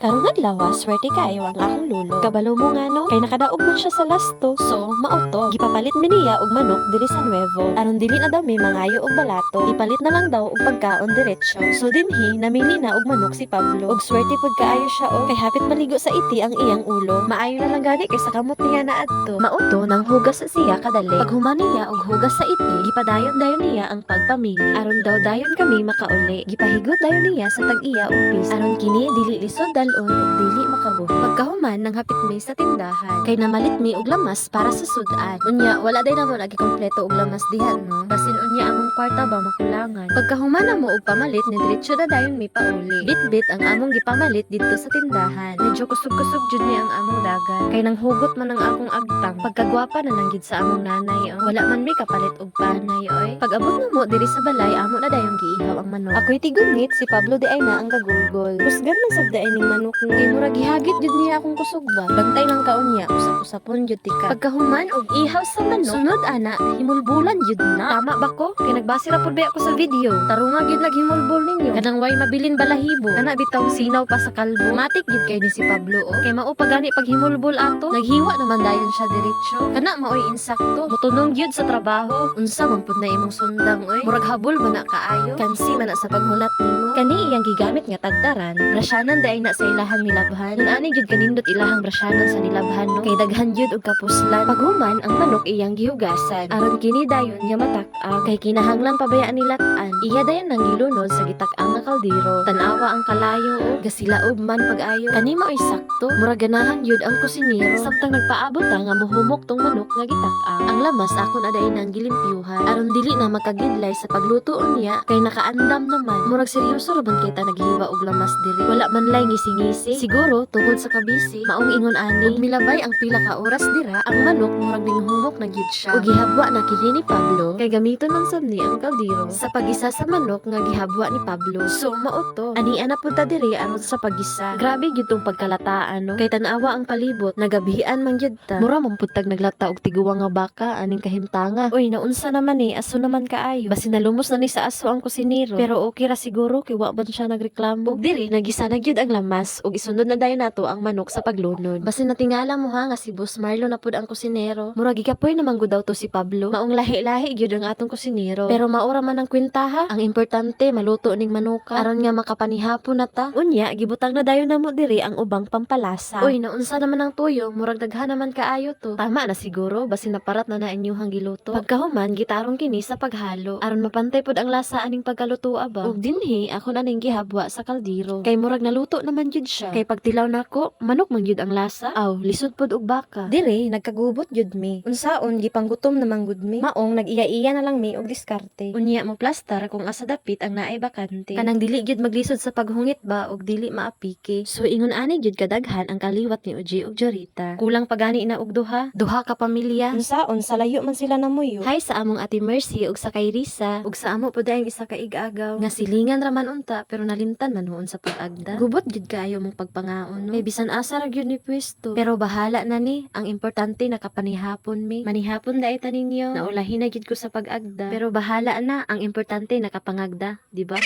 Karong adlaw, swerte kayo ang akong lulo. Kabalo mo nga no, kay nakadaog man siya sa lasto. So, mauto, gipapalit mi niya og manok diri sa Nuevo. Aron dili na daw may mangayo og balato. Ipalit na lang daw og pagkaon diretsyo. So dinhi, namili na og manok si Pablo. Og swerte pud kaayo siya kay hapit maligo sa iti ang iyang ulo. Maayo na lang gani kay sa kamot niya na adto. Mauto nang hugas sa siya kadali. Pag human niya og hugas sa iti, gipadayon niya ang pagpamili. Aron daw dayon kami makauli. Gipahigot dayon niya sa tag-iya og pis. Aron kini dili lisod dalon ug dili makabuhi. Pagkahuman nang hapit mi sa tindahan, kay namalit mi og lamas para sa sudan. Unya wala day namo lagi kompleto og lamas dihan no. Basin unya among kwarta ba makulangan. Pagkahuman na mo og pamalit ni diretso na dayon mi pauli. Bitbit ang among gipamalit didto sa tindahan. Medyo kusog-kusog jud ni ang among dagan. Kay nang hugot man ang akong agtang. Pagkagwapa na lang gid sa among nanay. Wala man mi kapalit og panay oy. Pag abot na mo diri sa balay amo na dayon giihaw ang manok. Ako'y tigunit si Pablo di ay na ang gagulgol. Kusgan man sad dayon ning manok kay murag gihagit jud niya akong kusog ba. Bantay lang kaon niya usap-usapon jud tika. Pagkahuman og ihaw sa manok, sunod ana himulbulan jud na. Tama ba ko? Kay nagbase ra pud ba ako sa video. Tarunga gyud naghimulbol ninyo. Kanang way mabilin balahibo. Kana bitaw sinaw pa sa kalbo. Matik gyud kay ni si Pablo kay mao pa gani pag himulbol ato. Naghiwa naman dayon siya diretso. Kana maoy insakto. Mutunong gyud sa trabaho. Unsa man pud na imong sundang oy. Murag habol man na kaayo. Kansi man na sa paghulat nimo. Kani iyang gigamit nga tagtaran. Brasyanan day na sa ilahang nilabhan. Nun ani gyud kanindot ilahang brasyanan sa nilabhan no. Kay daghan gyud og kapuslan. Paghuman ang manok iyang gihugasan. Aron kini dayon nga matak-ang. Kay kinahanglan pabayaan nilat-an. Iya dayon nang gilunod sa gitak-ang nga kaldero. Tanawa ang kalayo o gasilaob man pag-ayo. Kani maoy sakto. Murag ganahan gyud ang kusinero. Samtang nagpaabot ta nga mohumok tong manok nga gitak-ang. Ang lamas akon aday nang gilimpyuhan. Aron dili na makagidlay sa pagluto niya kay nakaandam naman. Murag seryoso ra man kita naghiwa og lamas diri. Wala man lay ngisi-ngisi. Siguro tungod sa kabisi, maong ingon ani. Ug milabay ang pila ka oras dira, ang manok murag binghumok na gyud siya. Ug gihabwa na kini ni Pablo kay gamiton man sad ni ang kaldero sa pagisa sa manok nga gihabwa ni Pablo. So mauto, ani ana pud ta diri aron sa pagisa. Grabe gyud tong pagkalataan no. Kay tan-awa ang palibot, nagabihian man gyud ta. Mura man pud tag naglata og tiguwa nga baka aning kahimtanga. Uy, naunsa naman ni aso naman kaayo. Basi nalumos na ni sa aso ang kusinero. Pero okay ra siguro kay wa man siya nagreklamo. Ug diri nagisa na gyud ang lamas ug isunod na dayon nato ang manok sa paglunod. Basi natingala mo ha nga si Boss Marlo na pud ang kusinero. Murag gikapoy naman gud daw to si Pablo. Maong lahi-lahi gyud ang atong kusinero. Pero maura man ang kwenta ha. Ang importante maluto ning manuka aron nga makapanihapon na ta. Unya gibutang na dayon namo diri ang ubang pampalasa. Uy, naunsa naman ang tuyo? Murag daghan naman kaayo to. Tama na siguro basi naparat na na inyong giluto. Pagkahuman gitarong kini sa paghalo aron mapantay pud ang lasa aning pagkaluto ba. Ug dinhi ako na ning gihabwa sa kaldero. Kay murag naluto naman jud siya. Kay pagtilaw nako, manok man jud ang lasa. Aw, lisod pud og baka. Dire nagkagubot jud mi. Unsaon gipanggutom naman gud mi. Maong nag-iya-iya na lang mi og diskarte. Unya mo plastar kung asa dapit ang naay bakante. Kanang dili jud maglisod sa paghungit ba og dili maapiki. So ingon ani jud kadaghan ang kaliwat ni Uji ug Jorita. Kulang pagani na og duha ka pamilya. Unsaon sa layo man sila namuyo. Hay sa among Ate Mercy ug sa kay Risa ug sa amo pud ang isa ka ig-agaw. Nga silingan ra man unta pero nalimtan man noon sa pag-agda. Gubot jud kaayo mong pagpangaon no. May bisan asa ra gyud ni pwesto. Pero bahala na ni. Ang importante nakapanihapon mi. Manihapon dai ta ninyo. Naulahi na gyud ko sa pag-agda. Pero bahala na. Ang importante nakapangagda, di ba?